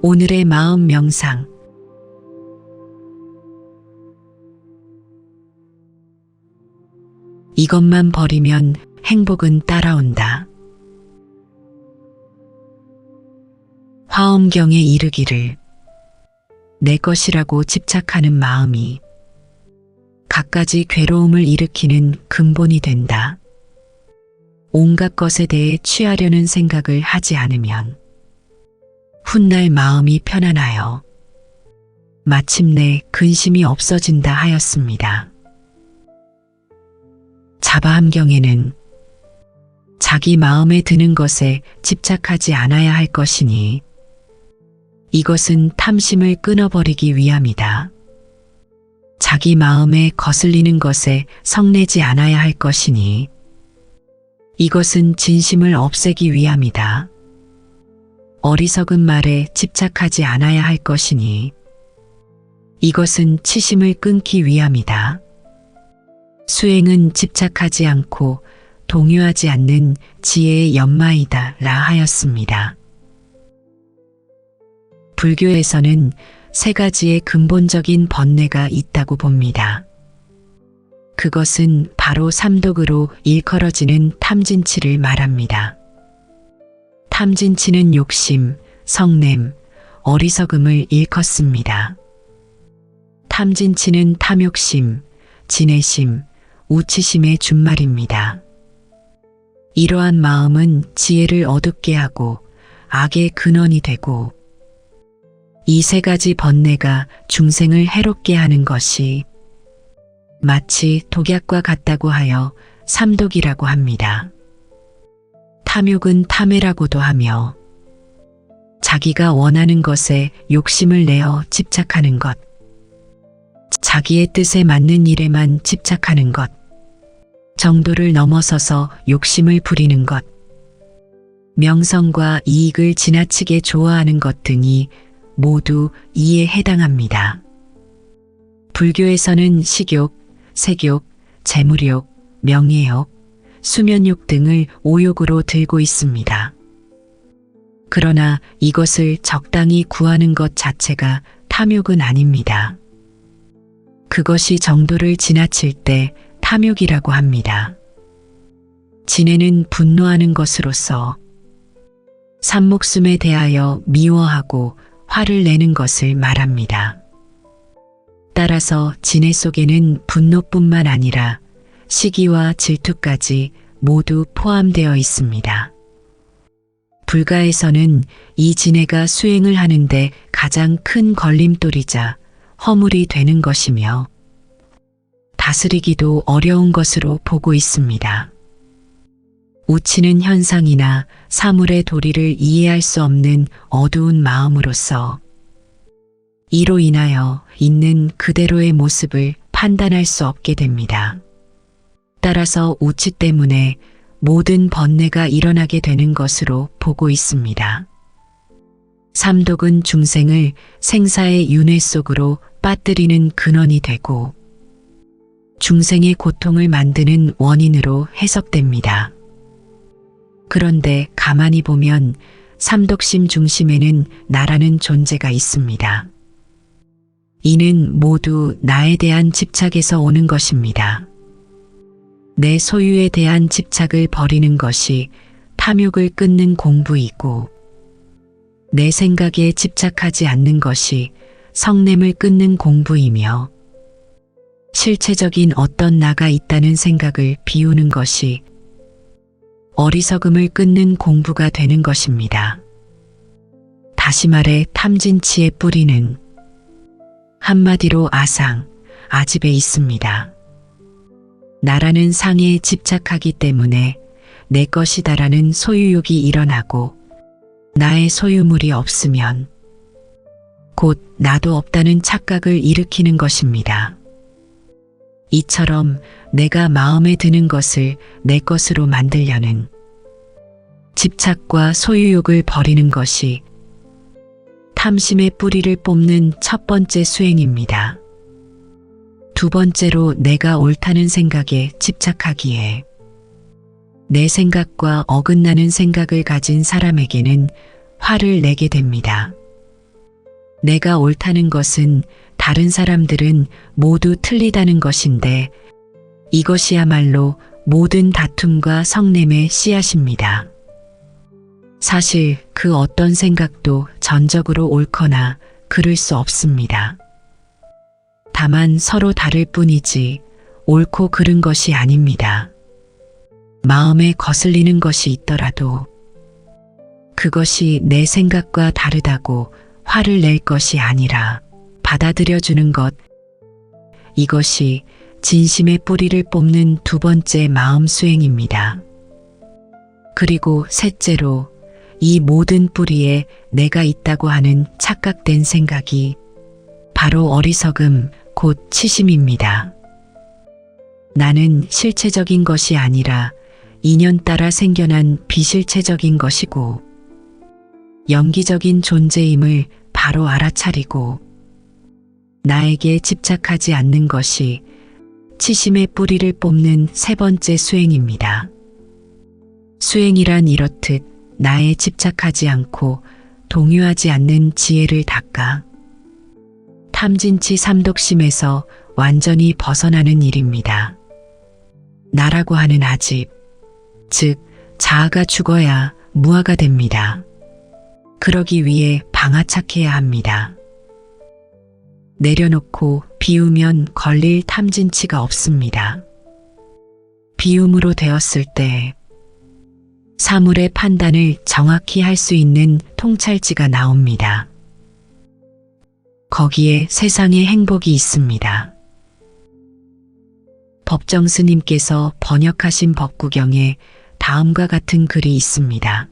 오늘의 마음 명상. 이것만 버리면 행복은 따라온다. 화엄경에 이르기를 내 것이라고 집착하는 마음이 갖가지 괴로움을 일으키는 근본이 된다. 온갖 것에 대해 취하려는 생각을 하지 않으면 훗날 마음이 편안하여 마침내 근심이 없어진다 하였습니다. 자바함경에는 자기 마음에 드는 것에 집착하지 않아야 할 것이니 이것은 탐심을 끊어버리기 위함이다. 자기 마음에 거슬리는 것에 성내지 않아야 할 것이니 이것은 진심을 없애기 위함이다. 어리석은 말에 집착하지 않아야 할 것이니 이것은 치심을 끊기 위함이다. 수행은 집착하지 않고 동요하지 않는 지혜의 연마이다 라 하였습니다. 불교에서는 세 가지의 근본적인 번뇌가 있다고 봅니다. 그것은 바로 삼독으로 일컬어지는 탐진치를 말합니다. 탐진치는 욕심, 성냄, 어리석음을 일컫습니다. 탐진치는 탐욕심, 진해심, 우치심의 준말입니다. 이러한 마음은 지혜를 어둡게 하고 악의 근원이 되고 이 세 가지 번뇌가 중생을 해롭게 하는 것이 마치 독약과 같다고 하여 삼독이라고 합니다. 탐욕은 탐해라고도 하며 자기가 원하는 것에 욕심을 내어 집착하는 것, 자기의 뜻에 맞는 일에만 집착하는 것, 정도를 넘어서서 욕심을 부리는 것, 명성과 이익을 지나치게 좋아하는 것 등이 모두 이에 해당합니다. 불교에서는 식욕, 색욕, 재물욕, 명예욕, 수면욕 등을 오욕으로 들고 있습니다. 그러나 이것을 적당히 구하는 것 자체가 탐욕은 아닙니다. 그것이 정도를 지나칠 때 탐욕이라고 합니다. 진해는 분노하는 것으로서 산목숨에 대하여 미워하고 화를 내는 것을 말합니다. 따라서 진해 속에는 분노뿐만 아니라 시기와 질투까지 모두 포함되어 있습니다. 불가에서는 이 진해가 수행을 하는데 가장 큰 걸림돌이자 허물이 되는 것이며 다스리기도 어려운 것으로 보고 있습니다. 우치는 현상이나 사물의 도리를 이해할 수 없는 어두운 마음으로서 이로 인하여 있는 그대로의 모습을 판단할 수 없게 됩니다. 따라서 우치 때문에 모든 번뇌가 일어나게 되는 것으로 보고 있습니다. 삼독은 중생을 생사의 윤회 속으로 빠뜨리는 근원이 되고 중생의 고통을 만드는 원인으로 해석됩니다. 그런데 가만히 보면 삼독심 중심에는 나라는 존재가 있습니다. 이는 모두 나에 대한 집착에서 오는 것입니다. 내 소유에 대한 집착을 버리는 것이 탐욕을 끊는 공부이고 내 생각에 집착하지 않는 것이 성냄을 끊는 공부이며 실체적인 어떤 나가 있다는 생각을 비우는 것이 어리석음을 끊는 공부가 되는 것입니다. 다시 말해 탐진치의 뿌리는 한마디로 아상, 아집에 있습니다. 나라는 상에 집착하기 때문에 내 것이다라는 소유욕이 일어나고 나의 소유물이 없으면 곧 나도 없다는 착각을 일으키는 것입니다. 이처럼 내가 마음에 드는 것을 내 것으로 만들려는 집착과 소유욕을 버리는 것이 탐심의 뿌리를 뽑는 첫 번째 수행입니다. 두 번째로 내가 옳다는 생각에 집착하기에 내 생각과 어긋나는 생각을 가진 사람에게는 화를 내게 됩니다. 내가 옳다는 것은 다른 사람들은 모두 틀리다는 것인데 이것이야말로 모든 다툼과 성냄의 씨앗입니다. 사실 그 어떤 생각도 전적으로 옳거나 그를 수 없습니다. 다만 서로 다를 뿐이지 옳고 그른 것이 아닙니다. 마음에 거슬리는 것이 있더라도 그것이 내 생각과 다르다고 화를 낼 것이 아니라 받아들여주는 것, 이것이 진심의 뿌리를 뽑는 두 번째 마음 수행입니다. 그리고 셋째로 이 모든 뿌리에 내가 있다고 하는 착각된 생각이 바로 어리석음, 곧 치심입니다. 나는 실체적인 것이 아니라 인연 따라 생겨난 비실체적인 것이고 연기적인 존재임을 바로 알아차리고 나에게 집착하지 않는 것이 치심의 뿌리를 뽑는 세 번째 수행입니다. 수행이란 이렇듯 나에 집착하지 않고 동요하지 않는 지혜를 닦아 탐진치 삼독심에서 완전히 벗어나는 일입니다. 나라고 하는 아집, 즉 자아가 죽어야 무아가 됩니다. 그러기 위해 방아착해야 합니다. 내려놓고 비우면 걸릴 탐진치가 없습니다. 비움으로 되었을 때 사물의 판단을 정확히 할 수 있는 통찰지가 나옵니다. 거기에 세상의 행복이 있습니다. 법정 스님께서 번역하신 법구경에 다음과 같은 글이 있습니다.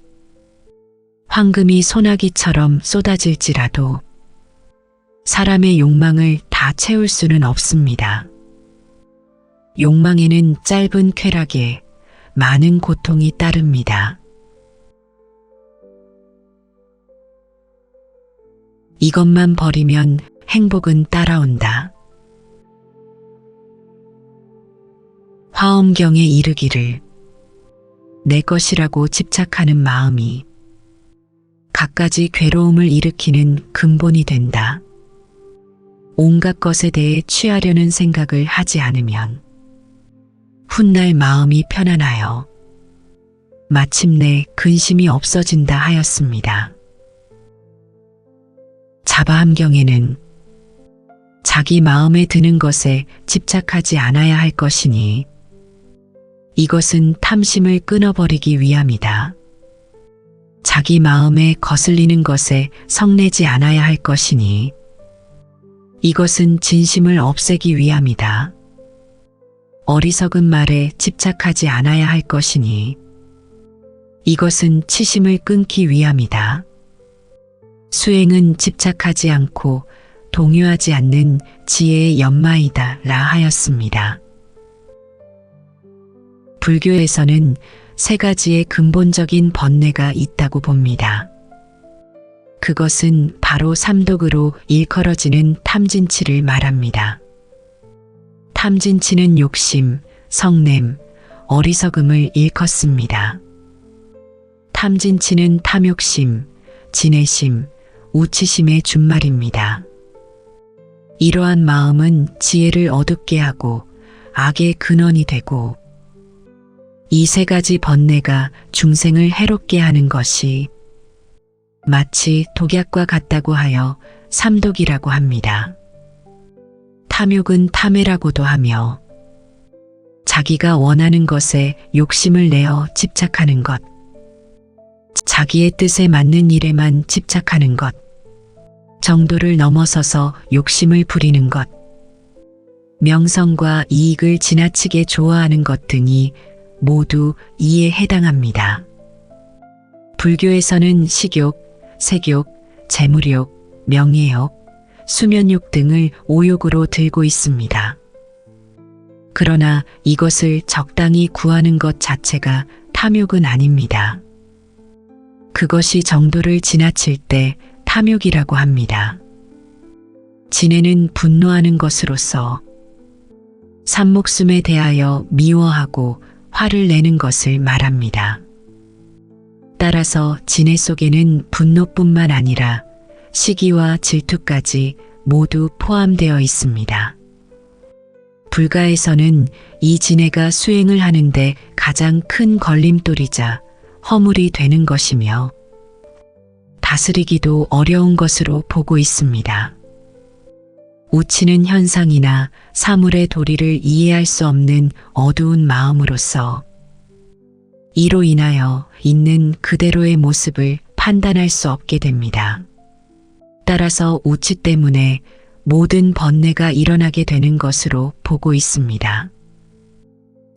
황금이 소나기처럼 쏟아질지라도 사람의 욕망을 다 채울 수는 없습니다. 욕망에는 짧은 쾌락에 많은 고통이 따릅니다. 이것만 버리면 행복은 따라온다. 화엄경에 이르기를 내 것이라고 집착하는 마음이 갖가지 괴로움을 일으키는 근본이 된다. 온갖 것에 대해 취하려는 생각을 하지 않으면 훗날 마음이 편안하여 마침내 근심이 없어진다 하였습니다. 자바함경에는 자기 마음에 드는 것에 집착하지 않아야 할 것이니 이것은 탐심을 끊어버리기 위함이다. 자기 마음에 거슬리는 것에 성내지 않아야 할 것이니 이것은 진심을 없애기 위함이다. 어리석은 말에 집착하지 않아야 할 것이니 이것은 치심을 끊기 위함이다. 수행은 집착하지 않고 동요하지 않는 지혜의 연마이다 라 하였습니다. 불교에서는 세 가지의 근본적인 번뇌가 있다고 봅니다. 그것은 바로 삼독으로 일컬어지는 탐진치를 말합니다. 탐진치는 욕심, 성냄, 어리석음을 일컫습니다. 탐진치는 탐욕심, 진해심, 우치심의 준말입니다. 이러한 마음은 지혜를 어둡게 하고 악의 근원이 되고 이 세 가지 번뇌가 중생을 해롭게 하는 것이 마치 독약과 같다고 하여 삼독이라고 합니다. 탐욕은 탐해라고도 하며 자기가 원하는 것에 욕심을 내어 집착하는 것, 자기의 뜻에 맞는 일에만 집착하는 것, 정도를 넘어서서 욕심을 부리는 것, 명성과 이익을 지나치게 좋아하는 것 등이 모두 이에 해당합니다. 불교에서는 식욕, 색욕, 재물욕, 명예욕, 수면욕 등을 오욕으로 들고 있습니다. 그러나 이것을 적당히 구하는 것 자체가 탐욕은 아닙니다. 그것이 정도를 지나칠 때 탐욕이라고 합니다. 진해는 분노하는 것으로서 산목숨에 대하여 미워하고 화를 내는 것을 말합니다. 따라서 진해 속에는 분노뿐만 아니라 시기와 질투까지 모두 포함되어 있습니다. 불가에서는 이 진해가 수행을 하는데 가장 큰 걸림돌이자 허물이 되는 것이며 다스리기도 어려운 것으로 보고 있습니다. 우치는 현상이나 사물의 도리를 이해할 수 없는 어두운 마음으로서 이로 인하여 있는 그대로의 모습을 판단할 수 없게 됩니다. 따라서 우치 때문에 모든 번뇌가 일어나게 되는 것으로 보고 있습니다.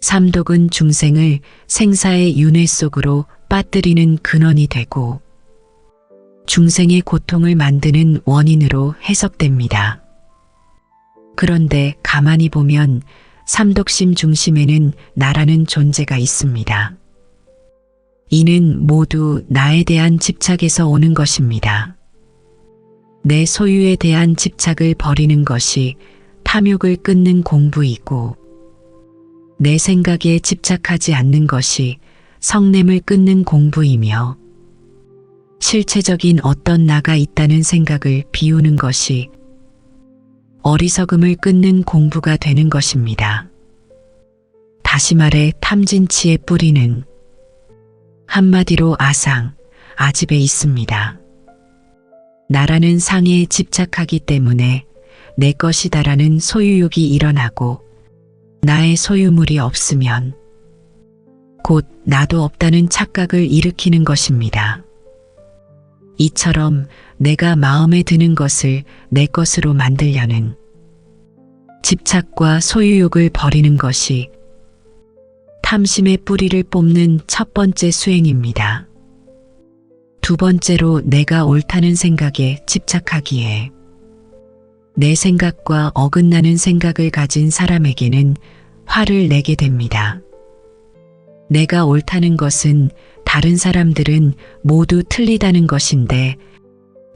삼독은 중생을 생사의 윤회 속으로 빠뜨리는 근원이 되고 중생의 고통을 만드는 원인으로 해석됩니다. 그런데 가만히 보면 삼독심 중심에는 나라는 존재가 있습니다. 이는 모두 나에 대한 집착에서 오는 것입니다. 내 소유에 대한 집착을 버리는 것이 탐욕을 끊는 공부이고 내 생각에 집착하지 않는 것이 성냄을 끊는 공부이며 실체적인 어떤 나가 있다는 생각을 비우는 것이 어리석음을 끊는 공부가 되는 것입니다. 다시 말해 탐진치의 뿌리는 한마디로 아상, 아집에 있습니다. 나라는 상에 집착하기 때문에 내 것이다라는 소유욕이 일어나고 나의 소유물이 없으면 곧 나도 없다는 착각을 일으키는 것입니다. 이처럼 내가 마음에 드는 것을 내 것으로 만들려는 집착과 소유욕을 버리는 것이 탐심의 뿌리를 뽑는 첫 번째 수행입니다. 두 번째로 내가 옳다는 생각에 집착하기에 내 생각과 어긋나는 생각을 가진 사람에게는 화를 내게 됩니다. 내가 옳다는 것은 다른 사람들은 모두 틀리다는 것인데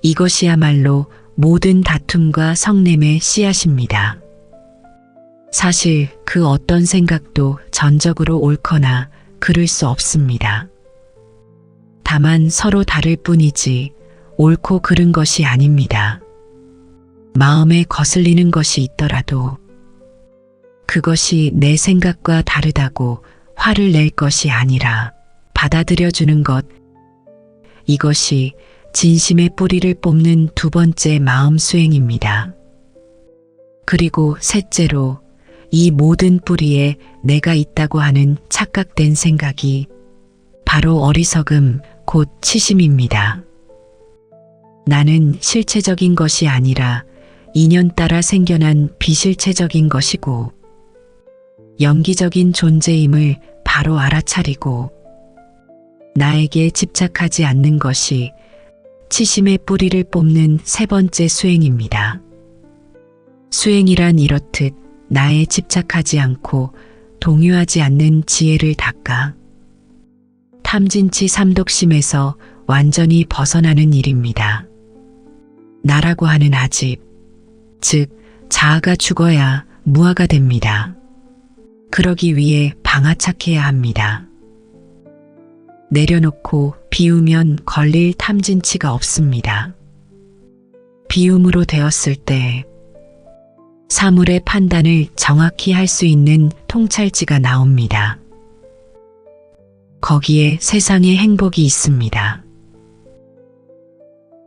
이것이야말로 모든 다툼과 성냄의 씨앗입니다. 사실 그 어떤 생각도 전적으로 옳거나 그를 수 없습니다. 다만 서로 다를 뿐이지 옳고 그른 것이 아닙니다. 마음에 거슬리는 것이 있더라도 그것이 내 생각과 다르다고 화를 낼 것이 아니라 받아들여주는 것, 이것이 진심의 뿌리를 뽑는 두 번째 마음 수행입니다. 그리고 셋째로 이 모든 뿌리에 내가 있다고 하는 착각된 생각이 바로 어리석음, 곧 치심입니다. 나는 실체적인 것이 아니라 인연 따라 생겨난 비실체적인 것이고 연기적인 존재임을 바로 알아차리고 나에게 집착하지 않는 것이 치심의 뿌리를 뽑는 세 번째 수행입니다. 수행이란 이렇듯 나에 집착하지 않고 동요하지 않는 지혜를 닦아 탐진치 삼독심에서 완전히 벗어나는 일입니다. 나라고 하는 아집, 즉 자아가 죽어야 무아가 됩니다. 그러기 위해 방아착해야 합니다. 내려놓고 비우면 걸릴 탐진치가 없습니다. 비움으로 되었을 때 사물의 판단을 정확히 할 수 있는 통찰지가 나옵니다. 거기에 세상의 행복이 있습니다.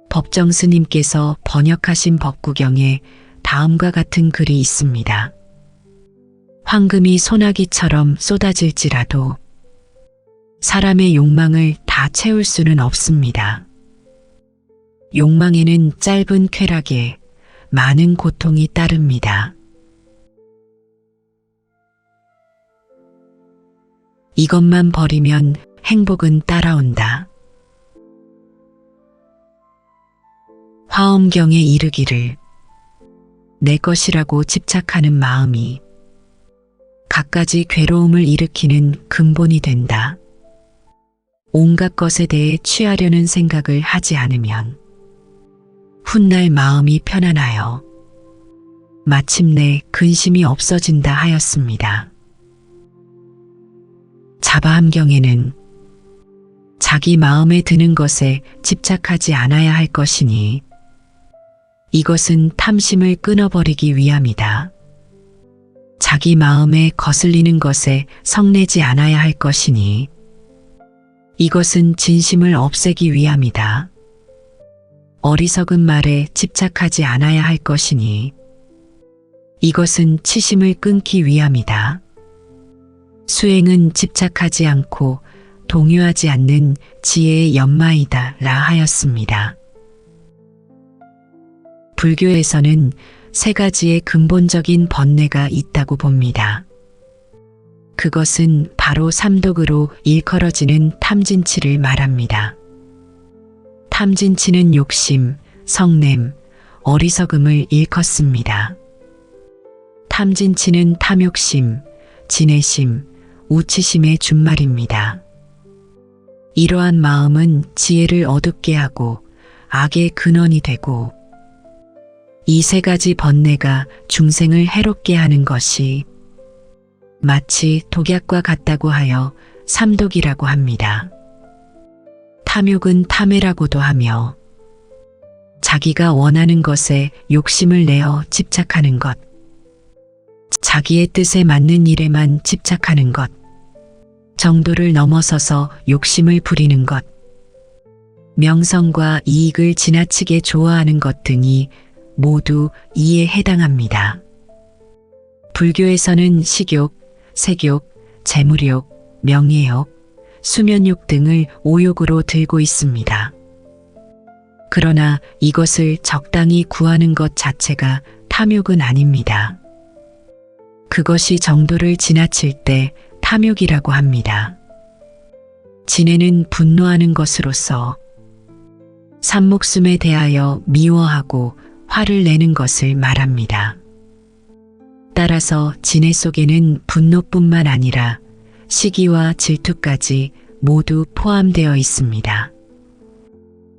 법정 스님께서 번역하신 법구경에 다음과 같은 글이 있습니다. 황금이 소나기처럼 쏟아질지라도 사람의 욕망을 다 채울 수는 없습니다. 욕망에는 짧은 쾌락에 많은 고통이 따릅니다. 이것만 버리면 행복은 따라온다. 화엄경에 이르기를 내 것이라고 집착하는 마음이 갖가지 괴로움을 일으키는 근본이 된다. 온갖 것에 대해 취하려는 생각을 하지 않으면 훗날 마음이 편안하여 마침내 근심이 없어진다 하였습니다. 자바함경에는 자기 마음에 드는 것에 집착하지 않아야 할 것이니 이것은 탐심을 끊어버리기 위함이다. 자기 마음에 거슬리는 것에 성내지 않아야 할 것이니 이것은 진심을 없애기 위함이다. 어리석은 말에 집착하지 않아야 할 것이니 이것은 치심을 끊기 위함이다. 수행은 집착하지 않고 동요하지 않는 지혜의 연마이다 라 하였습니다. 불교에서는 세 가지의 근본적인 번뇌가 있다고 봅니다. 그것은 바로 삼독으로 일컬어지는 탐진치를 말합니다. 탐진치는 욕심, 성냄, 어리석음을 일컫습니다. 탐진치는 탐욕심, 진해심, 우치심의 준말입니다. 이러한 마음은 지혜를 어둡게 하고 악의 근원이 되고 이 세 가지 번뇌가 중생을 해롭게 하는 것이 마치 독약과 같다고 하여 삼독이라고 합니다. 탐욕은 탐해라고도 하며 자기가 원하는 것에 욕심을 내어 집착하는 것, 자기의 뜻에 맞는 일에만 집착하는 것, 정도를 넘어서서 욕심을 부리는 것, 명성과 이익을 지나치게 좋아하는 것 등이 모두 이에 해당합니다. 불교에서는 식욕, 색욕, 재물욕, 명예욕, 수면욕 등을 오욕으로 들고 있습니다. 그러나 이것을 적당히 구하는 것 자체가 탐욕은 아닙니다. 그것이 정도를 지나칠 때 탐욕이라고 합니다. 진해는 분노하는 것으로서 산목숨에 대하여 미워하고 화를 내는 것을 말합니다. 따라서 진해 속에는 분노뿐만 아니라 시기와 질투까지 모두 포함되어 있습니다.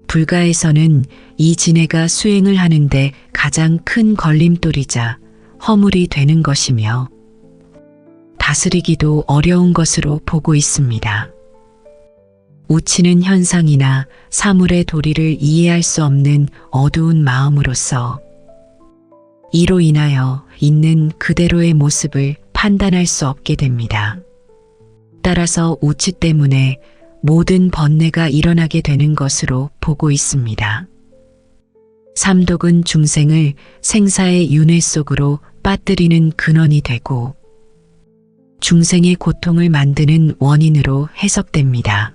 불가에서는 이 진해가 수행을 하는데 가장 큰 걸림돌이자 허물이 되는 것이며 다스리기도 어려운 것으로 보고 있습니다. 우치는 현상이나 사물의 도리를 이해할 수 없는 어두운 마음으로서 이로 인하여 있는 그대로의 모습을 판단할 수 없게 됩니다. 따라서 우치 때문에 모든 번뇌가 일어나게 되는 것으로 보고 있습니다. 삼독은 중생을 생사의 윤회 속으로 빠뜨리는 근원이 되고 중생의 고통을 만드는 원인으로 해석됩니다.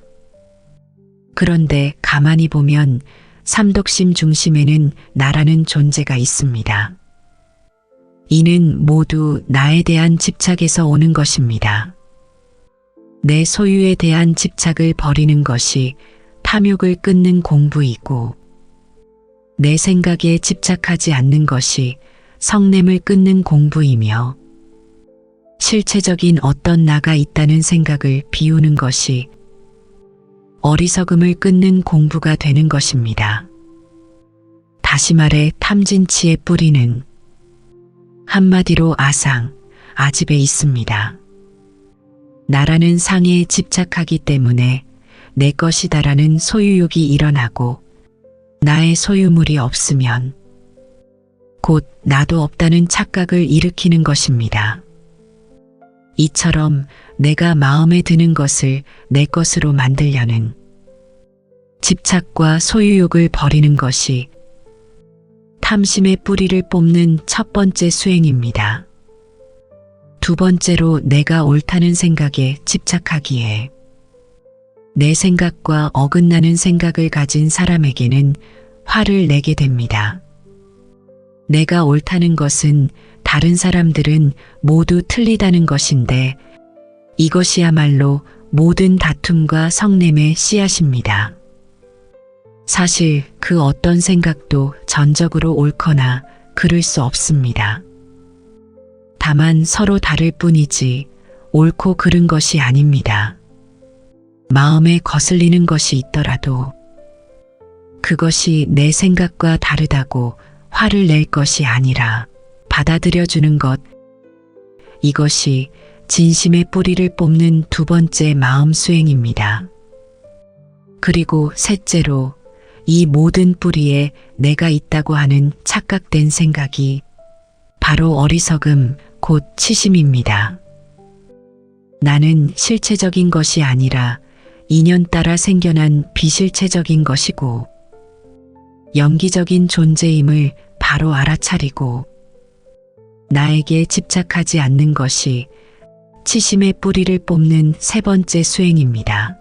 그런데 가만히 보면 삼독심 중심에는 나라는 존재가 있습니다. 이는 모두 나에 대한 집착에서 오는 것입니다. 내 소유에 대한 집착을 버리는 것이 탐욕을 끊는 공부이고 내 생각에 집착하지 않는 것이 성냄을 끊는 공부이며 실체적인 어떤 나가 있다는 생각을 비우는 것이 어리석음을 끊는 공부가 되는 것입니다. 다시 말해 탐진치의 뿌리는 한마디로 아상, 아집에 있습니다. 나라는 상에 집착하기 때문에 내 것이다라는 소유욕이 일어나고 나의 소유물이 없으면 곧 나도 없다는 착각을 일으키는 것입니다. 이처럼 내가 마음에 드는 것을 내 것으로 만들려는 집착과 소유욕을 버리는 것이 탐심의 뿌리를 뽑는 첫 번째 수행입니다. 두 번째로 내가 옳다는 생각에 집착하기에 내 생각과 어긋나는 생각을 가진 사람에게는 화를 내게 됩니다. 내가 옳다는 것은 다른 사람들은 모두 틀리다는 것인데 이것이야말로 모든 다툼과 성냄의 씨앗입니다. 사실 그 어떤 생각도 전적으로 옳거나 그를 수 없습니다. 다만 서로 다를 뿐이지 옳고 그른 것이 아닙니다. 마음에 거슬리는 것이 있더라도 그것이 내 생각과 다르다고 화를 낼 것이 아니라 받아들여주는 것, 이것이 진심의 뿌리를 뽑는 두 번째 마음 수행입니다. 그리고 셋째로 이 모든 뿌리에 내가 있다고 하는 착각된 생각이 바로 어리석음, 곧 치심입니다. 나는 실체적인 것이 아니라 인연 따라 생겨난 비실체적인 것이고 연기적인 존재임을 바로 알아차리고 나에게 집착하지 않는 것이 치심의 뿌리를 뽑는 세 번째 수행입니다.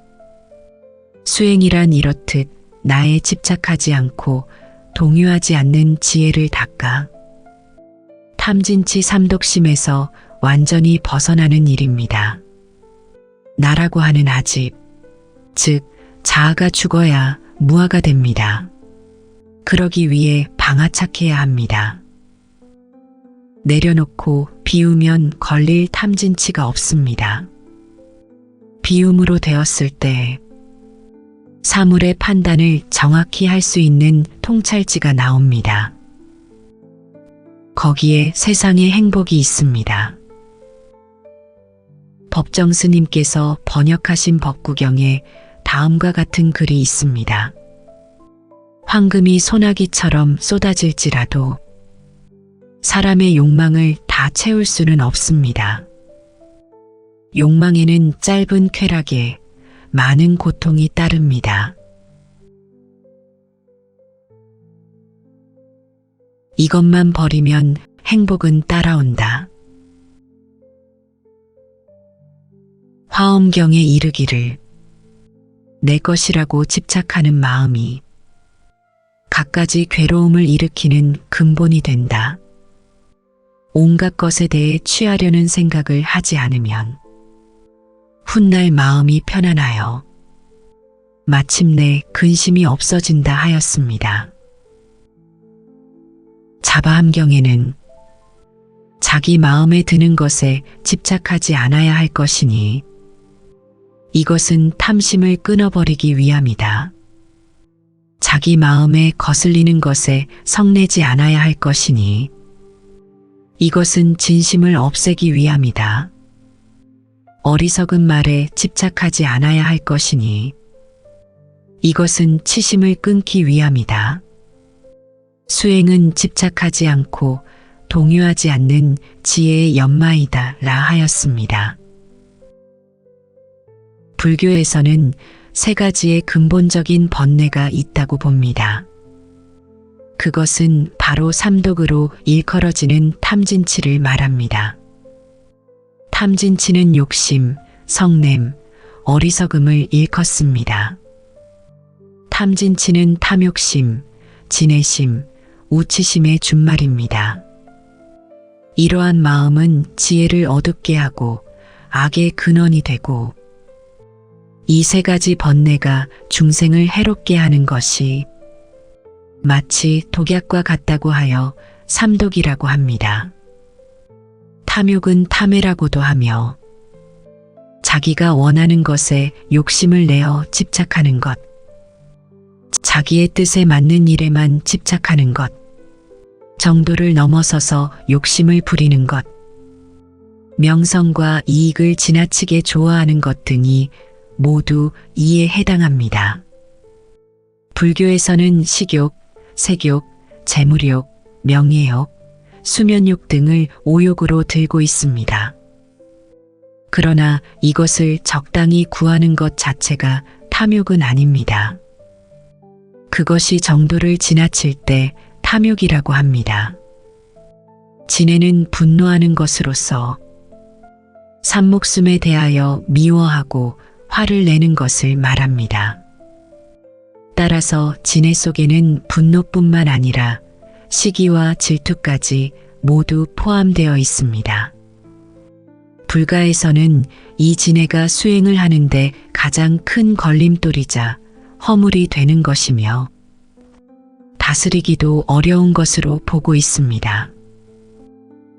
수행이란 이렇듯 나에 집착하지 않고 동요하지 않는 지혜를 닦아 탐진치 삼독심에서 완전히 벗어나는 일입니다. 나라고 하는 아집, 즉 자아가 죽어야 무아가 됩니다. 그러기 위해 방아착해야 합니다. 내려놓고 비우면 걸릴 탐진치가 없습니다. 비움으로 되었을 때 사물의 판단을 정확히 할 수 있는 통찰지가 나옵니다. 거기에 세상의 행복이 있습니다. 법정 스님께서 번역하신 법구경에 다음과 같은 글이 있습니다. 황금이 소나기처럼 쏟아질지라도 사람의 욕망을 다 채울 수는 없습니다. 욕망에는 짧은 쾌락에 많은 고통이 따릅니다. 이것만 버리면 행복은 따라온다. 화엄경에 이르기를 내 것이라고 집착하는 마음이 갖가지 괴로움을 일으키는 근본이 된다. 온갖 것에 대해 취하려는 생각을 하지 않으면 훗날 마음이 편안하여 마침내 근심이 없어진다 하였습니다. 자바함경에는 자기 마음에 드는 것에 집착하지 않아야 할 것이니 이것은 탐심을 끊어버리기 위함이다. 자기 마음에 거슬리는 것에 성내지 않아야 할 것이니 이것은 진심을 없애기 위함이다. 어리석은 말에 집착하지 않아야 할 것이니 이것은 치심을 끊기 위함이다. 수행은 집착하지 않고 동요하지 않는 지혜의 연마이다 라 하였습니다. 불교에서는 세 가지의 근본적인 번뇌가 있다고 봅니다. 그것은 바로 삼독으로 일컬어지는 탐진치를 말합니다. 탐진치는 욕심, 성냄, 어리석음을 일컫습니다. 탐진치는 탐욕심, 진해심, 우치심의 준말입니다. 이러한 마음은 지혜를 어둡게 하고 악의 근원이 되고 이 세 가지 번뇌가 중생을 해롭게 하는 것이 마치 독약과 같다고 하여 삼독이라고 합니다. 탐욕은 탐해라고도 하며 자기가 원하는 것에 욕심을 내어 집착하는 것, 자기의 뜻에 맞는 일에만 집착하는 것, 정도를 넘어서서 욕심을 부리는 것, 명성과 이익을 지나치게 좋아하는 것 등이 모두 이에 해당합니다. 불교에서는 식욕, 색욕, 재물욕, 명예욕, 수면욕 등을 오욕으로 들고 있습니다. 그러나 이것을 적당히 구하는 것 자체가 탐욕은 아닙니다. 그것이 정도를 지나칠 때 탐욕이라고 합니다. 진해는 분노하는 것으로서 산목숨에 대하여 미워하고 화를 내는 것을 말합니다. 따라서 진해 속에는 분노뿐만 아니라 시기와 질투까지 모두 포함되어 있습니다. 불가에서는 이 진해가 수행을 하는데 가장 큰 걸림돌이자 허물이 되는 것이며 다스리기도 어려운 것으로 보고 있습니다.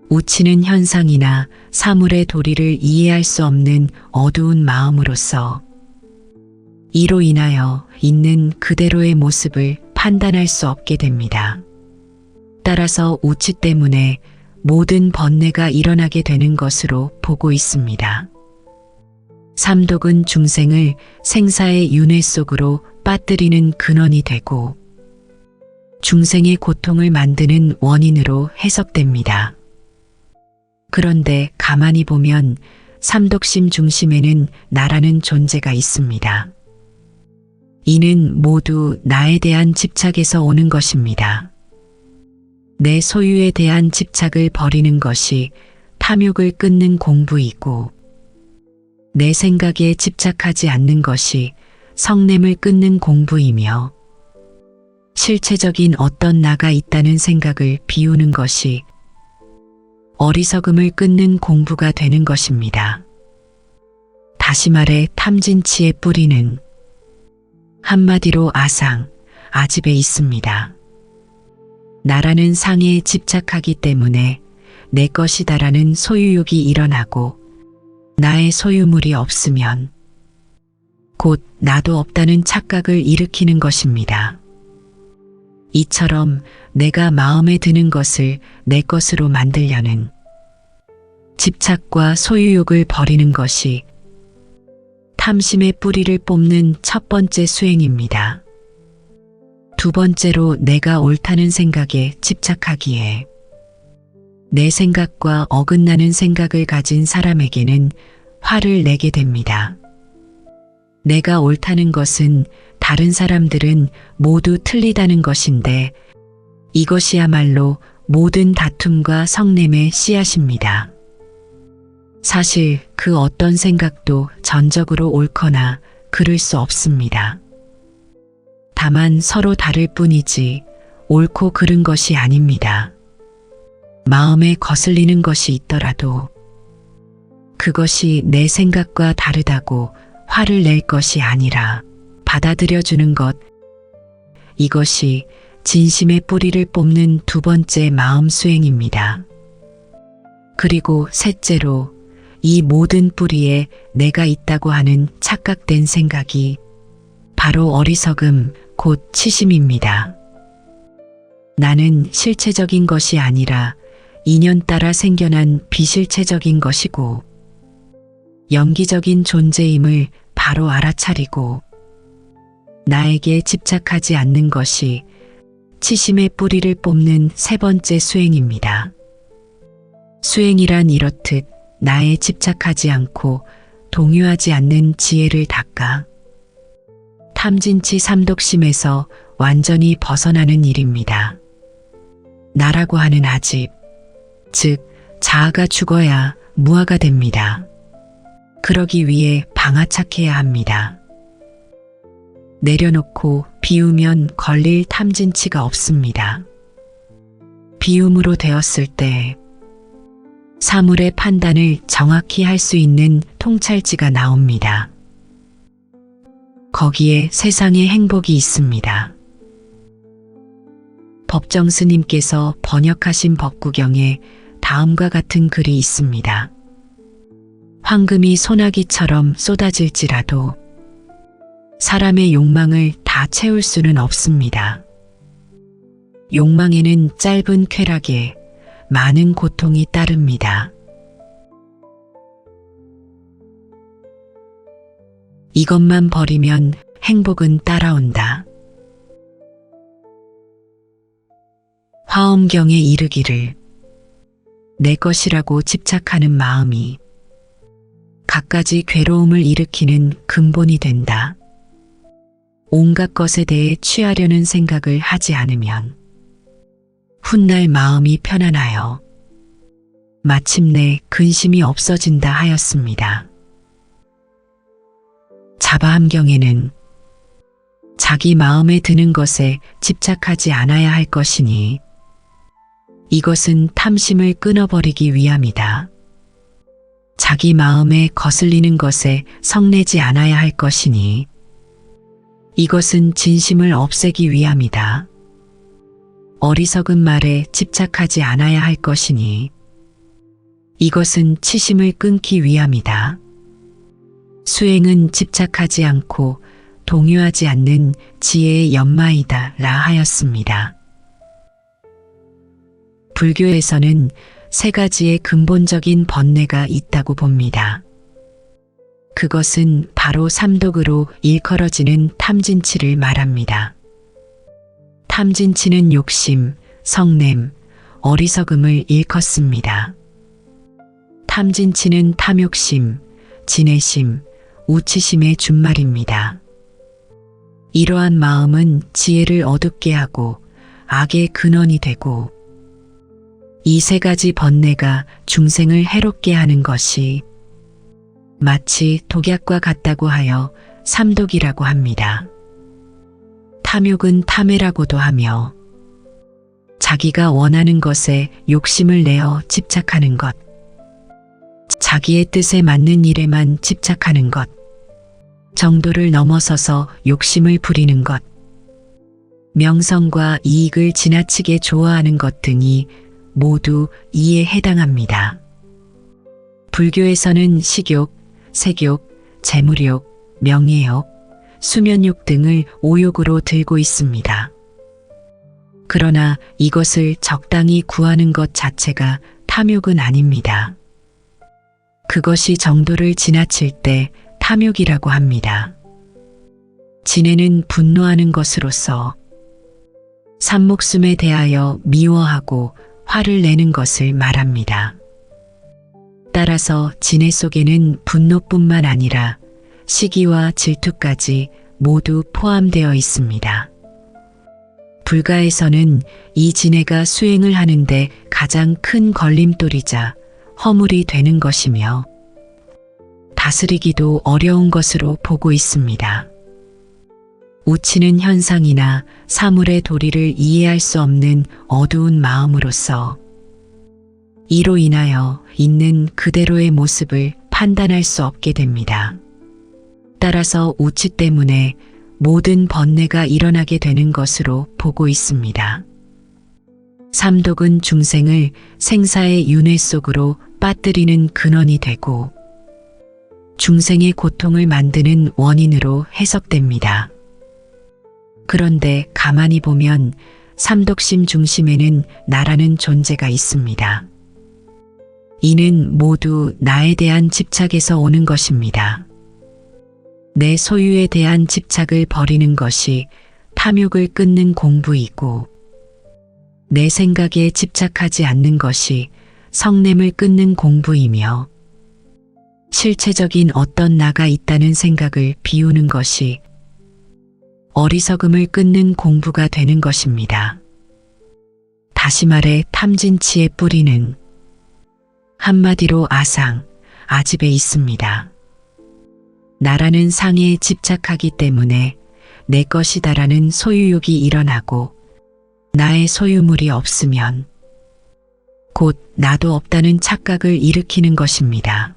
우치는 현상이나 사물의 도리를 이해할 수 없는 어두운 마음으로서 이로 인하여 있는 그대로의 모습을 판단할 수 없게 됩니다. 따라서 우치 때문에 모든 번뇌가 일어나게 되는 것으로 보고 있습니다. 삼독은 중생을 생사의 윤회 속으로 빠뜨리는 근원이 되고 중생의 고통을 만드는 원인으로 해석됩니다. 그런데 가만히 보면 삼독심 중심에는 나라는 존재가 있습니다. 이는 모두 나에 대한 집착에서 오는 것입니다. 내 소유에 대한 집착을 버리는 것이 탐욕을 끊는 공부이고 내 생각에 집착하지 않는 것이 성냄을 끊는 공부이며 실체적인 어떤 나가 있다는 생각을 비우는 것이 어리석음을 끊는 공부가 되는 것입니다. 다시 말해 탐진치의 뿌리는 한마디로 아상, 아집에 있습니다. 나라는 상에 집착하기 때문에 내 것이다라는 소유욕이 일어나고 나의 소유물이 없으면 곧 나도 없다는 착각을 일으키는 것입니다. 이처럼 내가 마음에 드는 것을 내 것으로 만들려는 집착과 소유욕을 버리는 것이 탐심의 뿌리를 뽑는 첫 번째 수행입니다. 두 번째로 내가 옳다는 생각에 집착하기에 내 생각과 어긋나는 생각을 가진 사람에게는 화를 내게 됩니다. 내가 옳다는 것은 다른 사람들은 모두 틀리다는 것인데 이것이야말로 모든 다툼과 성냄의 씨앗입니다. 사실 그 어떤 생각도 전적으로 옳거나 그를 수 없습니다. 다만 서로 다를 뿐이지 옳고 그른 것이 아닙니다. 마음에 거슬리는 것이 있더라도 그것이 내 생각과 다르다고 화를 낼 것이 아니라 받아들여주는 것, 이것이 진심의 뿌리를 뽑는 두 번째 마음 수행입니다. 그리고 셋째로 이 모든 뿌리에 내가 있다고 하는 착각된 생각이 바로 어리석음, 곧 치심입니다. 나는 실체적인 것이 아니라 인연 따라 생겨난 비실체적인 것이고 연기적인 존재임을 바로 알아차리고 나에게 집착하지 않는 것이 치심의 뿌리를 뽑는 세 번째 수행입니다. 수행이란 이렇듯 나에 집착하지 않고 동요하지 않는 지혜를 닦아 탐진치 삼독심에서 완전히 벗어나는 일입니다. 나라고 하는 아집, 즉 자아가 죽어야 무아가 됩니다. 그러기 위해 방아착해야 합니다. 내려놓고 비우면 걸릴 탐진치가 없습니다. 비움으로 되었을 때 사물의 판단을 정확히 할 수 있는 통찰지가 나옵니다. 거기에 세상의 행복이 있습니다. 법정 스님께서 번역하신 법구경에 다음과 같은 글이 있습니다. 황금이 소나기처럼 쏟아질지라도 사람의 욕망을 다 채울 수는 없습니다. 욕망에는 짧은 쾌락에 많은 고통이 따릅니다. 이것만 버리면 행복은 따라온다. 화엄경에 이르기를 내 것이라고 집착하는 마음이 갖가지 괴로움을 일으키는 근본이 된다. 온갖 것에 대해 취하려는 생각을 하지 않으면 훗날 마음이 편안하여 마침내 근심이 없어진다 하였습니다. 자바함경에는 자기 마음에 드는 것에 집착하지 않아야 할 것이니 이것은 탐심을 끊어버리기 위함이다. 자기 마음에 거슬리는 것에 성내지 않아야 할 것이니 이것은 진심을 없애기 위함이다. 어리석은 말에 집착하지 않아야 할 것이니 이것은 치심을 끊기 위함이다. 수행은 집착하지 않고 동요하지 않는 지혜의 연마이다 라 하였습니다. 불교에서는 세 가지의 근본적인 번뇌가 있다고 봅니다. 그것은 바로 삼독으로 일컬어지는 탐진치를 말합니다. 탐진치는 욕심, 성냄, 어리석음을 일컫습니다. 탐진치는 탐욕심, 진해심, 우치심의 준말입니다. 이러한 마음은 지혜를 어둡게 하고 악의 근원이 되고 이 세 가지 번뇌가 중생을 해롭게 하는 것이 마치 독약과 같다고 하여 삼독이라고 합니다. 탐욕은 탐해라고도 하며 자기가 원하는 것에 욕심을 내어 집착하는 것, 자기의 뜻에 맞는 일에만 집착하는 것, 정도를 넘어서서 욕심을 부리는 것, 명성과 이익을 지나치게 좋아하는 것 등이 모두 이에 해당합니다. 불교에서는 식욕, 색욕, 재물욕, 명예욕, 수면욕 등을 오욕으로 들고 있습니다. 그러나 이것을 적당히 구하는 것 자체가 탐욕은 아닙니다. 그것이 정도를 지나칠 때 탐욕이라고 합니다. 진해는 분노하는 것으로서 산목숨에 대하여 미워하고 화를 내는 것을 말합니다. 따라서 진해 속에는 분노뿐만 아니라 시기와 질투까지 모두 포함되어 있습니다. 불가에서는 이 진해가 수행을 하는데 가장 큰 걸림돌이자 허물이 되는 것이며 다스리기도 어려운 것으로 보고 있습니다. 우치는 현상이나 사물의 도리를 이해할 수 없는 어두운 마음으로서 이로 인하여 있는 그대로의 모습을 판단할 수 없게 됩니다. 따라서 우치 때문에 모든 번뇌가 일어나게 되는 것으로 보고 있습니다. 삼독은 중생을 생사의 윤회 속으로 빠뜨리는 근원이 되고 중생의 고통을 만드는 원인으로 해석됩니다. 그런데 가만히 보면 삼독심 중심에는 나라는 존재가 있습니다. 이는 모두 나에 대한 집착에서 오는 것입니다. 내 소유에 대한 집착을 버리는 것이 탐욕을 끊는 공부이고 내 생각에 집착하지 않는 것이 성냄을 끊는 공부이며 실체적인 어떤 나가 있다는 생각을 비우는 것이 어리석음을 끊는 공부가 되는 것입니다. 다시 말해 탐진치의 뿌리는 한마디로 아상, 아집에 있습니다. 나라는 상에 집착하기 때문에 내 것이다라는 소유욕이 일어나고 나의 소유물이 없으면 곧 나도 없다는 착각을 일으키는 것입니다.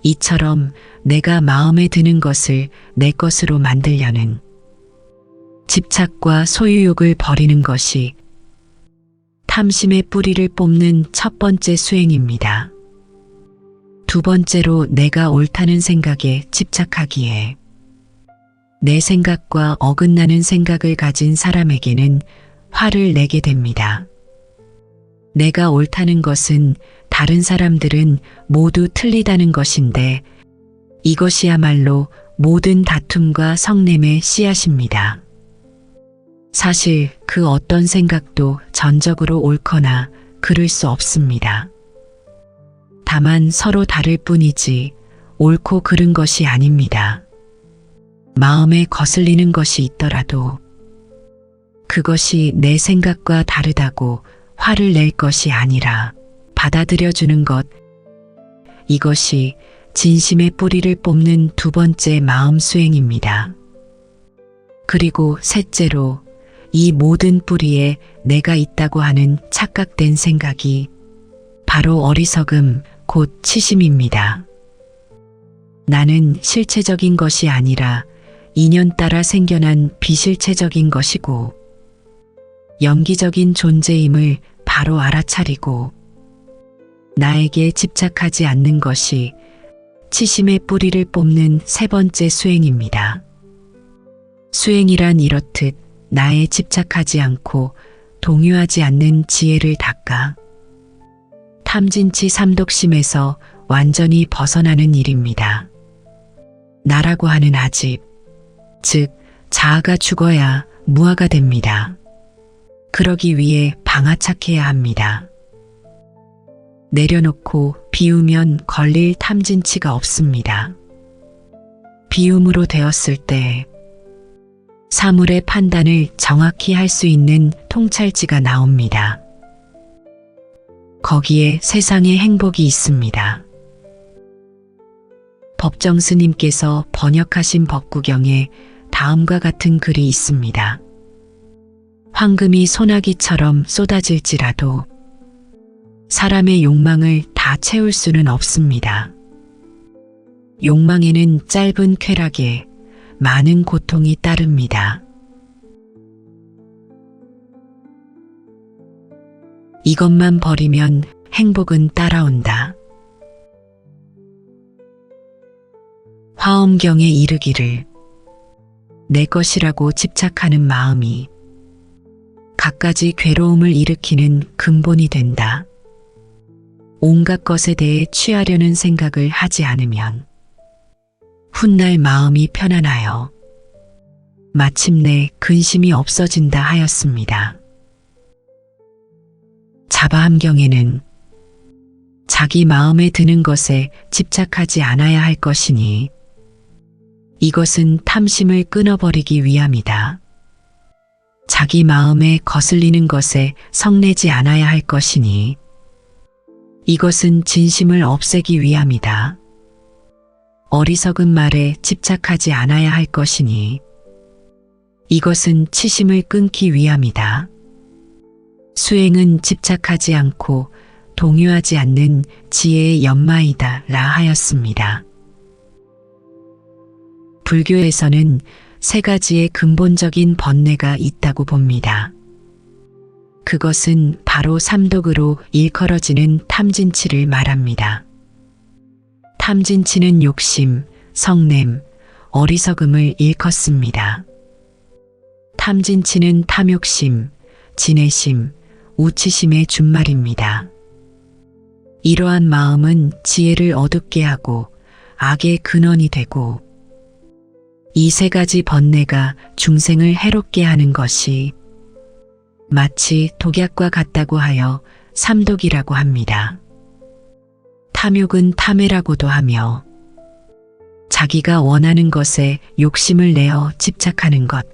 이처럼 내가 마음에 드는 것을 내 것으로 만들려는 집착과 소유욕을 버리는 것이 탐심의 뿌리를 뽑는 첫 번째 수행입니다. 두 번째로 내가 옳다는 생각에 집착하기에 내 생각과 어긋나는 생각을 가진 사람에게는 화를 내게 됩니다. 내가 옳다는 것은 다른 사람들은 모두 틀리다는 것인데 이것이야말로 모든 다툼과 성냄의 씨앗입니다. 사실 그 어떤 생각도 전적으로 옳거나 그를 수 없습니다. 다만 서로 다를 뿐이지 옳고 그른 것이 아닙니다. 마음에 거슬리는 것이 있더라도 그것이 내 생각과 다르다고 화를 낼 것이 아니라 받아들여주는 것, 이것이 진심의 뿌리를 뽑는 두 번째 마음 수행입니다. 그리고 셋째로 이 모든 뿌리에 내가 있다고 하는 착각된 생각이 바로 어리석음, 곧 치심입니다. 나는 실체적인 것이 아니라 인연 따라 생겨난 비실체적인 것이고 영기적인 존재임을 바로 알아차리고 나에게 집착하지 않는 것이 치심의 뿌리를 뽑는 세 번째 수행입니다. 수행이란 이렇듯 나에 집착하지 않고 동요하지 않는 지혜를 닦아 탐진치 삼독심에서 완전히 벗어나는 일입니다. 나라고 하는 아집, 즉 자아가 죽어야 무아가 됩니다. 그러기 위해 방아착해야 합니다. 내려놓고 비우면 걸릴 탐진치가 없습니다. 비움으로 되었을 때 사물의 판단을 정확히 할 수 있는 통찰지가 나옵니다. 거기에 세상의 행복이 있습니다. 법정 스님께서 번역하신 법구경에 다음과 같은 글이 있습니다. 황금이 소나기처럼 쏟아질지라도 사람의 욕망을 다 채울 수는 없습니다. 욕망에는 짧은 쾌락에 많은 고통이 따릅니다. 이것만 버리면 행복은 따라온다. 화엄경에 이르기를 내 것이라고 집착하는 마음이 갖가지 괴로움을 일으키는 근본이 된다. 온갖 것에 대해 취하려는 생각을 하지 않으면 훗날 마음이 편안하여 마침내 근심이 없어진다 하였습니다. 자바함경에는 자기 마음에 드는 것에 집착하지 않아야 할 것이니 이것은 탐심을 끊어버리기 위함이다. 자기 마음에 거슬리는 것에 성내지 않아야 할 것이니 이것은 진심을 없애기 위함이다. 어리석은 말에 집착하지 않아야 할 것이니 이것은 치심을 끊기 위함이다. 수행은 집착하지 않고 동요하지 않는 지혜의 연마이다 라 하였습니다. 불교에서는 세 가지의 근본적인 번뇌가 있다고 봅니다. 그것은 바로 삼독으로 일컬어지는 탐진치를 말합니다. 탐진치는 욕심, 성냄, 어리석음을 일컫습니다. 탐진치는 탐욕심, 진해심, 우치심의 준말입니다. 이러한 마음은 지혜를 어둡게 하고 악의 근원이 되고 이 세 가지 번뇌가 중생을 해롭게 하는 것이 마치 독약과 같다고 하여 삼독이라고 합니다. 탐욕은 탐해라고도 하며 자기가 원하는 것에 욕심을 내어 집착하는 것,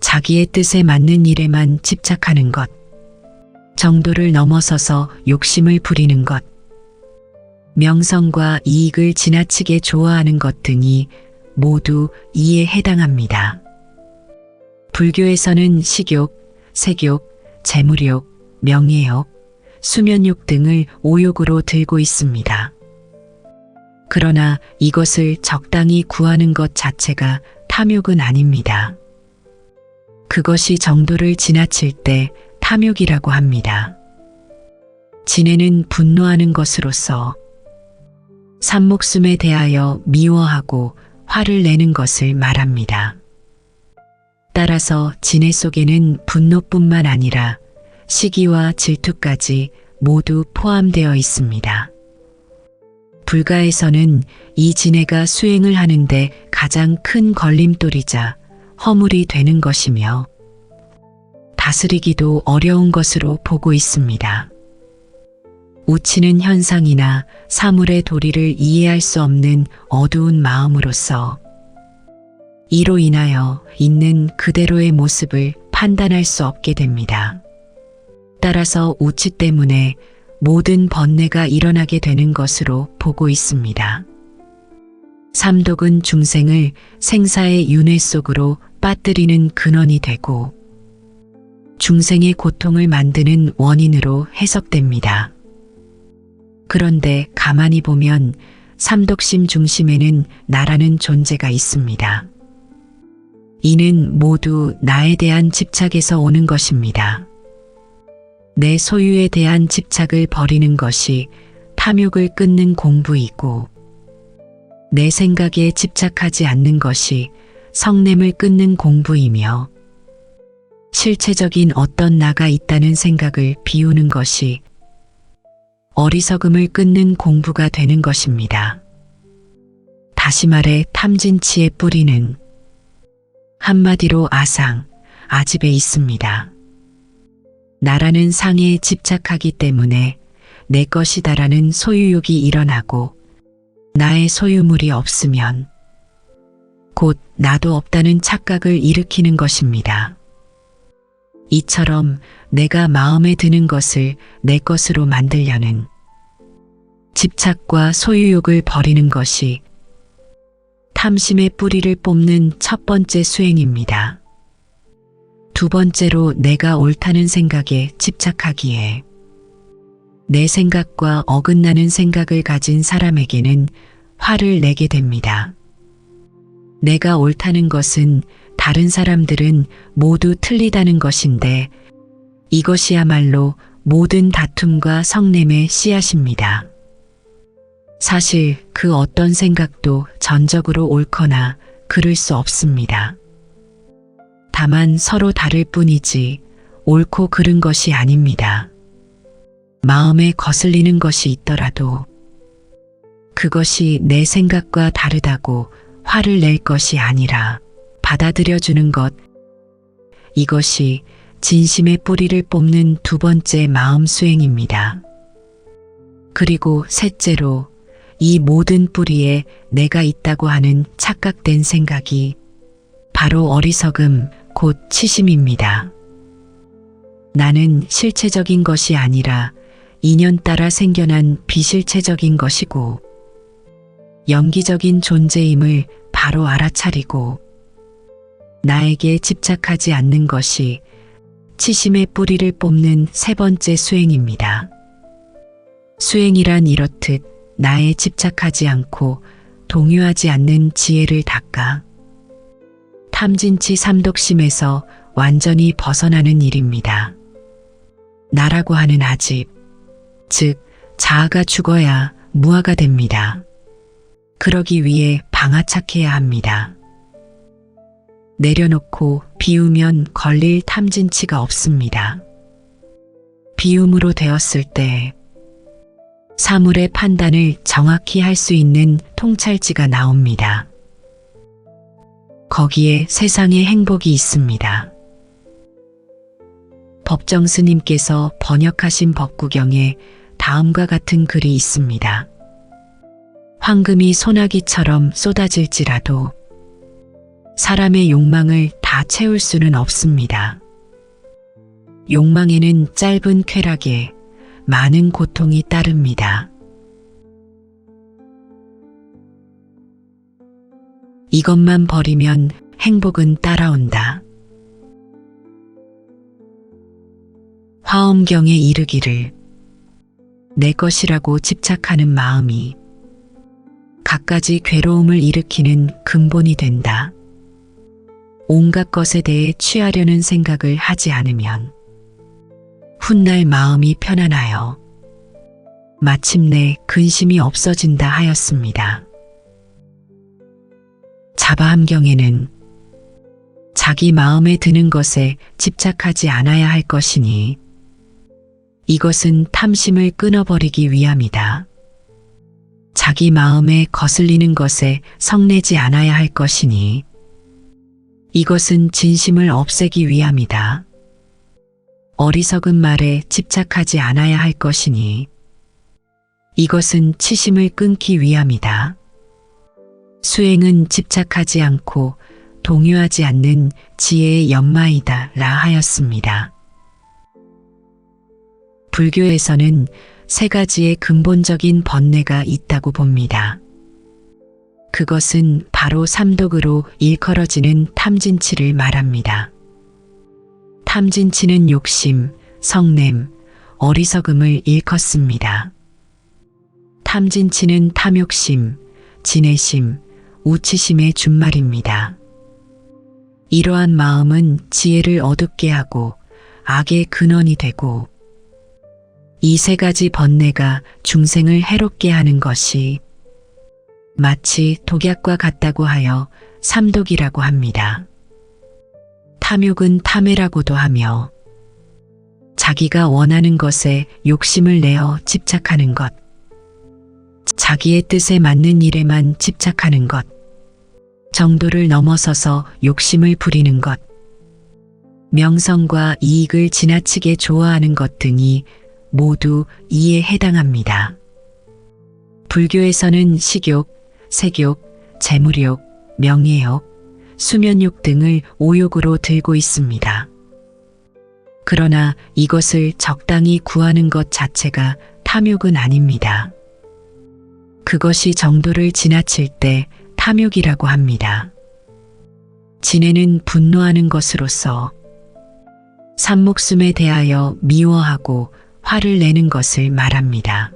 자기의 뜻에 맞는 일에만 집착하는 것, 정도를 넘어서서 욕심을 부리는 것, 명성과 이익을 지나치게 좋아하는 것 등이 모두 이에 해당합니다. 불교에서는 식욕, 색욕, 재물욕, 명예욕, 수면욕 등을 오욕으로 들고 있습니다. 그러나 이것을 적당히 구하는 것 자체가 탐욕은 아닙니다. 그것이 정도를 지나칠 때 탐욕이라고 합니다. 진해는 분노하는 것으로서 산목숨에 대하여 미워하고 화를 내는 것을 말합니다. 따라서 진해 속에는 분노뿐만 아니라 시기와 질투까지 모두 포함되어 있습니다. 불가에서는 이 진해가 수행을 하는데 가장 큰 걸림돌이자 허물이 되는 것이며 다스리기도 어려운 것으로 보고 있습니다. 우치는 현상이나 사물의 도리를 이해할 수 없는 어두운 마음으로서 이로 인하여 있는 그대로의 모습을 판단할 수 없게 됩니다. 따라서 우치 때문에 모든 번뇌가 일어나게 되는 것으로 보고 있습니다. 삼독은 중생을 생사의 윤회 속으로 빠뜨리는 근원이 되고 중생의 고통을 만드는 원인으로 해석됩니다. 그런데 가만히 보면 삼독심 중심에는 나라는 존재가 있습니다. 이는 모두 나에 대한 집착에서 오는 것입니다. 내 소유에 대한 집착을 버리는 것이 탐욕을 끊는 공부이고 내 생각에 집착하지 않는 것이 성냄을 끊는 공부이며 실체적인 어떤 나가 있다는 생각을 비우는 것이 어리석음을 끊는 공부가 되는 것입니다. 다시 말해 탐진치의 뿌리는 한마디로 아상, 아집에 있습니다. 나라는 상에 집착하기 때문에 내 것이다라는 소유욕이 일어나고 나의 소유물이 없으면 곧 나도 없다는 착각을 일으키는 것입니다. 이처럼 내가 마음에 드는 것을 내 것으로 만들려는 집착과 소유욕을 버리는 것이 탐심의 뿌리를 뽑는 첫 번째 수행입니다. 두 번째로 내가 옳다는 생각에 집착하기에 내 생각과 어긋나는 생각을 가진 사람에게는 화를 내게 됩니다. 내가 옳다는 것은 다른 사람들은 모두 틀리다는 것인데 이것이야말로 모든 다툼과 성냄의 씨앗입니다. 사실 그 어떤 생각도 전적으로 옳거나 그를 수 없습니다. 다만 서로 다를 뿐이지 옳고 그른 것이 아닙니다. 마음에 거슬리는 것이 있더라도 그것이 내 생각과 다르다고 화를 낼 것이 아니라 받아들여주는 것, 이것이 진심의 뿌리를 뽑는 두 번째 마음 수행입니다. 그리고 셋째로 이 모든 뿌리에 내가 있다고 하는 착각된 생각이 바로 어리석음, 곧 치심입니다. 나는 실체적인 것이 아니라 인연 따라 생겨난 비실체적인 것이고 연기적인 존재임을 바로 알아차리고 나에게 집착하지 않는 것이 치심의 뿌리를 뽑는 세 번째 수행입니다. 수행이란 이렇듯 나에 집착하지 않고 동요하지 않는 지혜를 닦아 탐진치 삼독심에서 완전히 벗어나는 일입니다. 나라고 하는 아집, 즉 자아가 죽어야 무아가 됩니다. 그러기 위해 방아착해야 합니다. 내려놓고 비우면 걸릴 탐진치가 없습니다. 비움으로 되었을 때 사물의 판단을 정확히 할 수 있는 통찰지가 나옵니다. 거기에 세상의 행복이 있습니다. 법정 스님께서 번역하신 법구경에 다음과 같은 글이 있습니다. 황금이 소나기처럼 쏟아질지라도 사람의 욕망을 다 채울 수는 없습니다. 욕망에는 짧은 쾌락에 많은 고통이 따릅니다. 이것만 버리면 행복은 따라온다. 화엄경에 이르기를 내 것이라고 집착하는 마음이 갖가지 괴로움을 일으키는 근본이 된다. 온갖 것에 대해 취하려는 생각을 하지 않으면 훗날 마음이 편안하여 마침내 근심이 없어진다 하였습니다. 자바함경에는 자기 마음에 드는 것에 집착하지 않아야 할 것이니 이것은 탐심을 끊어버리기 위함이다. 자기 마음에 거슬리는 것에 성내지 않아야 할 것이니 이것은 진심을 없애기 위함이다. 어리석은 말에 집착하지 않아야 할 것이니 이것은 치심을 끊기 위함이다. 수행은 집착하지 않고 동요하지 않는 지혜의 연마이다 라 하였습니다. 불교에서는 세 가지의 근본적인 번뇌가 있다고 봅니다. 그것은 바로 삼독으로 일컬어지는 탐진치를 말합니다. 탐진치는 욕심, 성냄, 어리석음을 일컫습니다. 탐진치는 탐욕심, 진해심, 우치심의 준말입니다. 이러한 마음은 지혜를 어둡게 하고 악의 근원이 되고 이 세 가지 번뇌가 중생을 해롭게 하는 것이 마치 독약과 같다고 하여 삼독이라고 합니다. 탐욕은 탐해라고도 하며 자기가 원하는 것에 욕심을 내어 집착하는 것, 자기의 뜻에 맞는 일에만 집착하는 것, 정도를 넘어서서 욕심을 부리는 것, 명성과 이익을 지나치게 좋아하는 것 등이 모두 이에 해당합니다. 불교에서는 식욕, 색욕, 재물욕, 명예욕, 수면욕 등을 오욕으로 들고 있습니다. 그러나 이것을 적당히 구하는 것 자체가 탐욕은 아닙니다. 그것이 정도를 지나칠 때 탐욕이라고 합니다. 진해는 분노하는 것으로서 산목숨에 대하여 미워하고 화를 내는 것을 말합니다.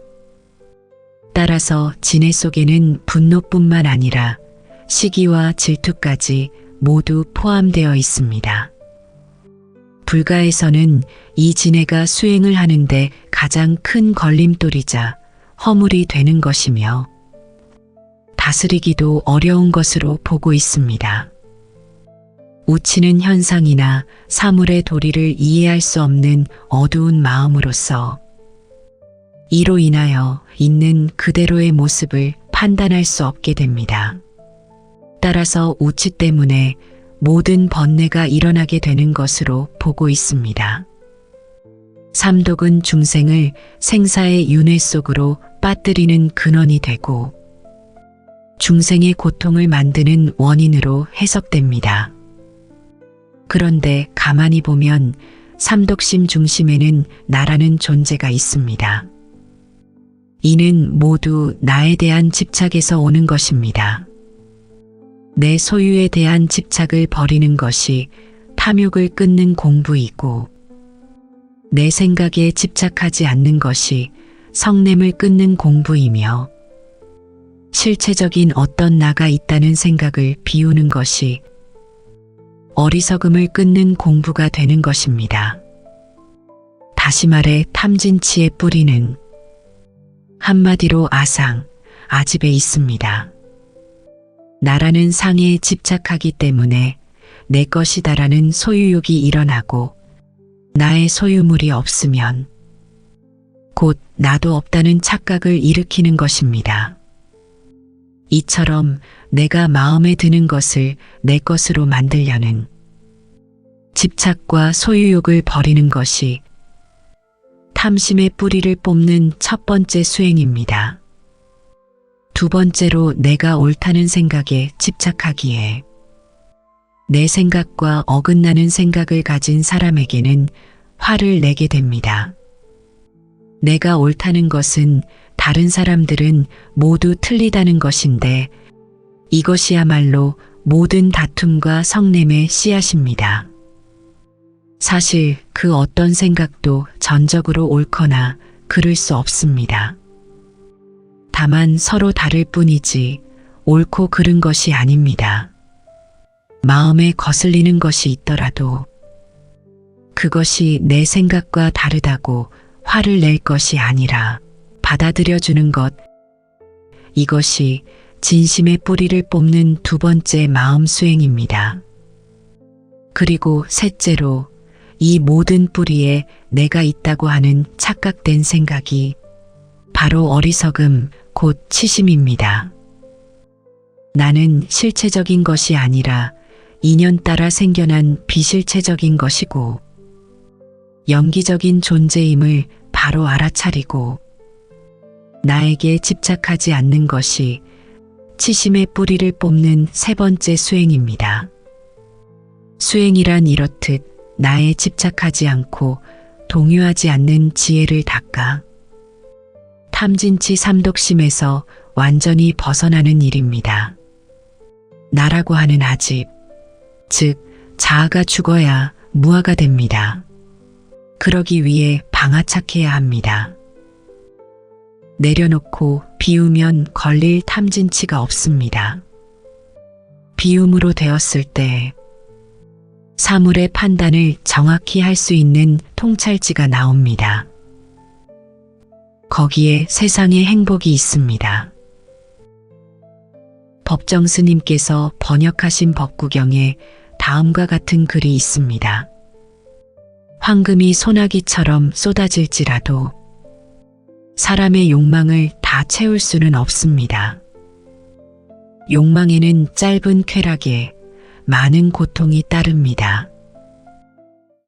따라서 진해 속에는 분노뿐만 아니라 시기와 질투까지 모두 포함되어 있습니다. 불가에서는 이 진해가 수행을 하는데 가장 큰 걸림돌이자 허물이 되는 것이며 다스리기도 어려운 것으로 보고 있습니다. 우치는 현상이나 사물의 도리를 이해할 수 없는 어두운 마음으로서 이로 인하여 있는 그대로의 모습을 판단할 수 없게 됩니다. 따라서 우치 때문에 모든 번뇌가 일어나게 되는 것으로 보고 있습니다. 삼독은 중생을 생사의 윤회 속으로 빠뜨리는 근원이 되고 중생의 고통을 만드는 원인으로 해석됩니다. 그런데 가만히 보면 삼독심 중심에는 나라는 존재가 있습니다. 이는 모두 나에 대한 집착에서 오는 것입니다. 내 소유에 대한 집착을 버리는 것이 탐욕을 끊는 공부이고 내 생각에 집착하지 않는 것이 성냄을 끊는 공부이며 실체적인 어떤 나가 있다는 생각을 비우는 것이 어리석음을 끊는 공부가 되는 것입니다. 다시 말해 탐진치의 뿌리는 한마디로 아상, 아집에 있습니다. 나라는 상에 집착하기 때문에 내 것이다라는 소유욕이 일어나고 나의 소유물이 없으면 곧 나도 없다는 착각을 일으키는 것입니다. 이처럼 내가 마음에 드는 것을 내 것으로 만들려는 집착과 소유욕을 버리는 것이 탐심의 뿌리를 뽑는 첫 번째 수행입니다. 두 번째로 내가 옳다는 생각에 집착하기에 내 생각과 어긋나는 생각을 가진 사람에게는 화를 내게 됩니다. 내가 옳다는 것은 다른 사람들은 모두 틀리다는 것인데 이것이야말로 모든 다툼과 성냄의 씨앗입니다. 사실 그 어떤 생각도 전적으로 옳거나 그를 수 없습니다. 다만 서로 다를 뿐이지 옳고 그른 것이 아닙니다. 마음에 거슬리는 것이 있더라도 그것이 내 생각과 다르다고 화를 낼 것이 아니라 받아들여주는 것, 이것이 진심의 뿌리를 뽑는 두 번째 마음 수행입니다. 그리고 셋째로 이 모든 뿌리에 내가 있다고 하는 착각된 생각이 바로 어리석음, 곧 치심입니다. 나는 실체적인 것이 아니라 인연 따라 생겨난 비실체적인 것이고 영기적인 존재임을 바로 알아차리고 나에게 집착하지 않는 것이 치심의 뿌리를 뽑는 세 번째 수행입니다. 수행이란 이렇듯 나에 집착하지 않고 동요하지 않는 지혜를 닦아 탐진치 삼독심에서 완전히 벗어나는 일입니다. 나라고 하는 아집, 즉 자아가 죽어야 무아가 됩니다. 그러기 위해 방아착해야 합니다. 내려놓고 비우면 걸릴 탐진치가 없습니다. 비움으로 되었을 때 사물의 판단을 정확히 할 수 있는 통찰지가 나옵니다. 거기에 세상의 행복이 있습니다. 법정 스님께서 번역하신 법구경에 다음과 같은 글이 있습니다. 황금이 소나기처럼 쏟아질지라도 사람의 욕망을 다 채울 수는 없습니다. 욕망에는 짧은 쾌락에 많은 고통이 따릅니다.